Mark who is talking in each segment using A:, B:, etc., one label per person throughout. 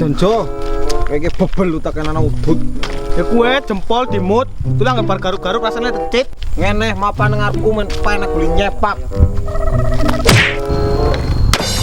A: Jonjo. Kayak bebel utak ana udut.
B: Ya kue jempol dimut, tulang ngebar garuk-garuk rasanya tecit.
A: Ngeneh mapan ngarepku men penek guli nyepak.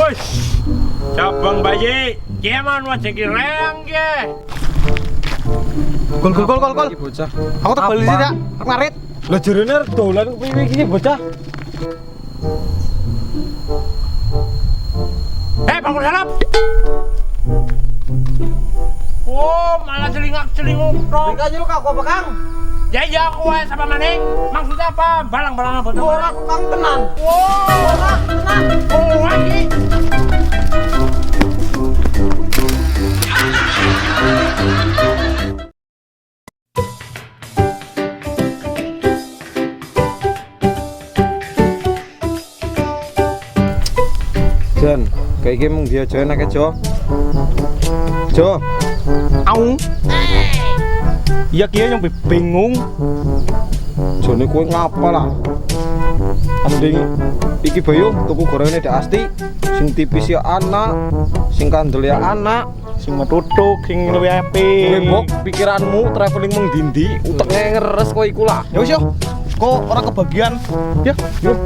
C: Wes. Cabang bayi, kiaman wajah kireng ke.
B: Gol.
A: Iki bocah.
B: Aku tak beli sih, aku ngarit.
A: Lah jerene dolan piye iki bocah?
C: Bangun salap. Oh, malah celingak-celinguk dong.
A: Bikanya lu kok apa, Kang?
C: Ya aku sama maning. Maksudnya apa? Balang-balang apa?
A: Ora Kang tenan.
C: Ora
A: Tenan.
C: Oh, lagi.
A: Jan, kayak gini mung dia join aja Jo. Jo.
B: Au. Iya kia yang bingung.
A: Jone kowe ngapa lah? Mending iki bayu tuku gorengane Dak Asti. Sing tipis ya anak, sing kandel ya anak,
B: Sing metutuk, sing luwih
A: kowe
B: apik.
A: mbok pikiranmu traveling mung dindi, uteknya ngeres kowe iku lah.
B: Ya wis yo. Kok ora kebagian? Ya, yuk.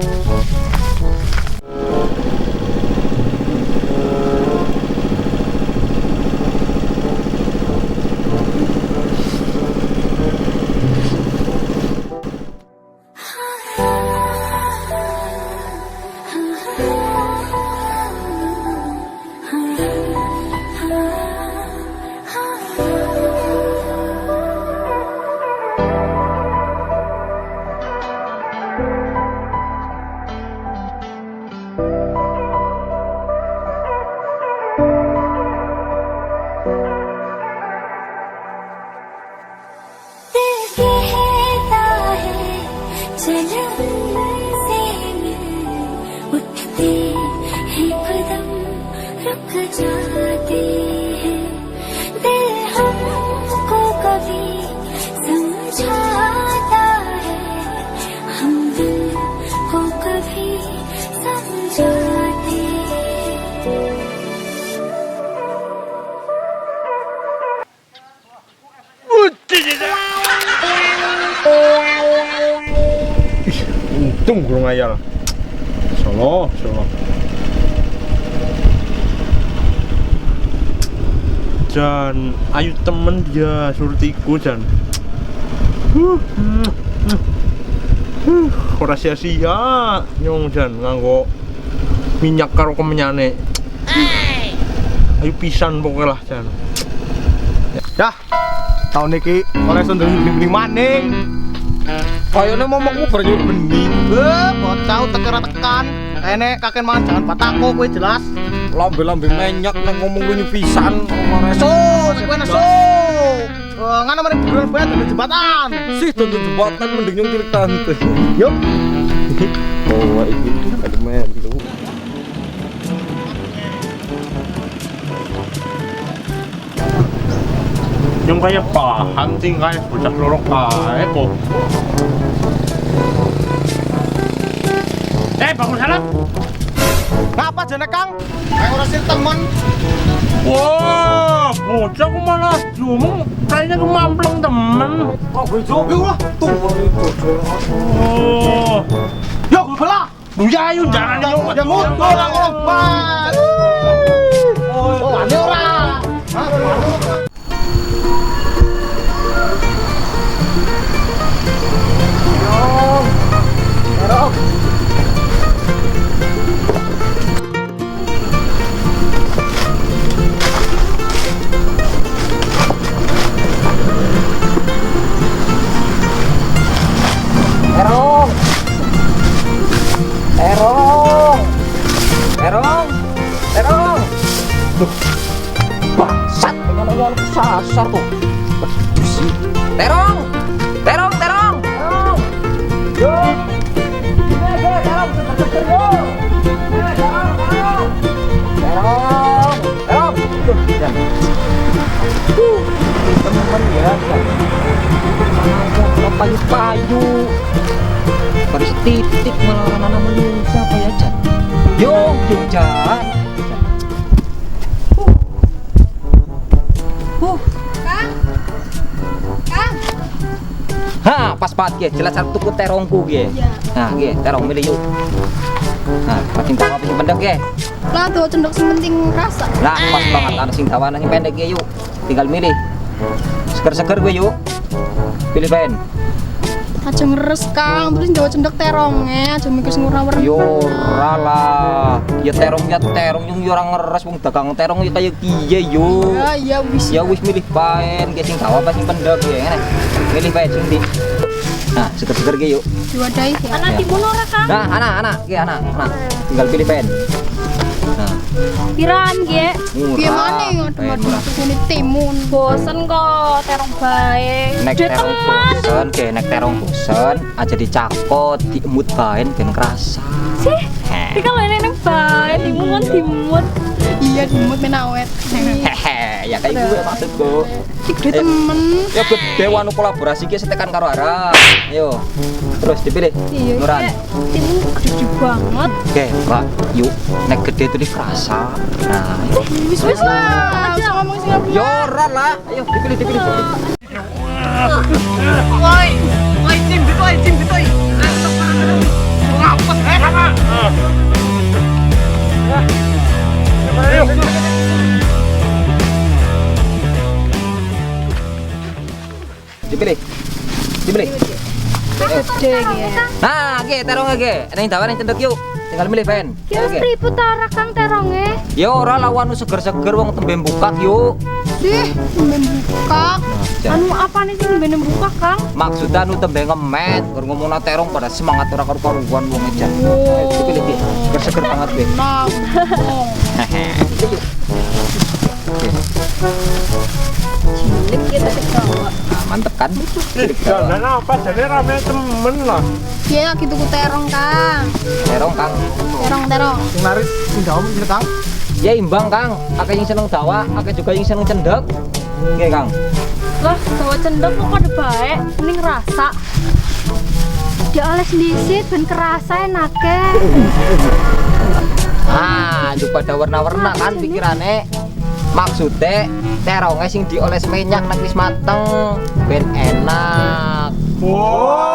C: Untung gulung ayal. Solo. Jan, ayo temen dia surtiku Jan. Ora sia-sia nyong Jan nganggo minyak karo kemenyane. Ayo pisan pokoknya lah Jan.
B: Dah. Tahun iki oleh sundel bening maning.
A: Kayane momokmu bernyur bening.
B: Bocah tekan. Enek kakek mangan jangan patako kowe jelas.
A: Lambe-lambe menyak nang ngomong lu pisan.
B: Kowe nesu. Ngana mrene buruan bayar di jembatan.
A: Sih tonton jembatan mending nyong tilik tante.
B: Yuk.
A: Oh, iki ada melu.
C: Yung kaya paham ting kaya bocah lorok kae kok. Bangun salap.
B: Ngapa jane Kang? Kayak ora sir temen.
C: Wah, bocah ku malah jumung kayaknya kemampleng temen.
A: Oh, bejo lah. Tuh.
C: Oh.
B: Yuk, bola.
C: Buya ayo jangan yo.
B: Ya mutu ora lompat. Oh, wani ora.
A: Bangsat, dengan sasar tuh. Jusi. Terong. Yo. Terong. Teman-teman ya. Payu-payu. Baris titik melawan anak manusia apa ya, Jan? Yo, Jan.
D: Ha, pas banget ge, jelas arep tuku terongku ge. Nah, ge, terong milih yuk. Nah, paling tawa sing pendek ge.
E: Lah tuh cendok sing penting rasa.
D: Lah, pas banget ana sing tawa sing pendek ge yuk. Tinggal milih. Seger-seger gue yuk. Pilih ben.
E: Aja ngeres Kang, terus njawa cendok terongnya, aja mikir sing ora-ora.
D: Yo ora lah. Ya terong yung yo ora ngeres wong dagang terong ya kaya piye yo.
E: Ya wis.
D: Ya wis milih paen ge sing tawa apa sing pendek ya ngene. Milih paen sing ndi. Nah, seger-seger ge yuk.
E: Diwadahi ya.
D: Anak timun ora, Kang? Nah, anak, ge anak. Tinggal pilih paen. Nah,
F: Piraan ge?
E: Piye maneh ngadem-adem sukune timun.
F: Bosen kok terong bae.
D: nek
F: Gede
D: terong
F: teman.
D: bosen, ge nek terong bosen aja dicakot, diemut baen ben kerasa.
F: Sih, iki kalau ini neng bae dimut dimut.
E: Iya dimut men awet.
D: Hehe, ya kayak gue maksudku.
E: Iki gede temen.
D: Ya gede wanu kolaborasi ki setekan karo Ara. Ayo. Terus dipilih.
E: Iya,
D: Nuran.
F: Timun gede banget.
D: Oke, Mbak. Yuk, nek gede itu kerasa. Nah, ayo.
E: Wis lah, aja ngomong sing apa.
D: Yo ora lah. Ayo dipilih.
B: Woi, cim bitoy. Ngapet sama.
D: Dipilih.
E: Gede iki ya.
D: Nah, ge terong ge. Ana yang tawaran cendek yuk. Tinggal milih ben.
F: Kira seribu tara Kang teronge.
D: Ya ora lawan seger-seger wong tembe bukak yuk.
E: Sih, men buka.
F: Anu apa nih sih bener buka Kang?
D: Maksudnya nu tembe ngemet, gur ngomongna terong pada semangat ora karu-karuan wong ejan. Dipilih ge. Seger-seger banget ge.
E: Nah,
F: Cilik kita ketawa.
D: Nah, mantep kan?
C: Jalan apa jadi rame temen lah.
E: Iya, gitu ku terong Kang.
D: Terong Kang.
E: Terong.
B: Sing laris sing dawa menjadi Kang.
D: Ya imbang Kang, akeh yang seneng dawa, akeh juga yang seneng cendek. Nggih Kang.
F: Lah, dawa cendek kok pada bae, mending rasa. Dioles disit ben kerasa enake.
D: Ah, juga pada warna-warna kan pikirane. Maksudnya terongnya sing dioles minyak nek wis mateng ben enak.
C: Oh,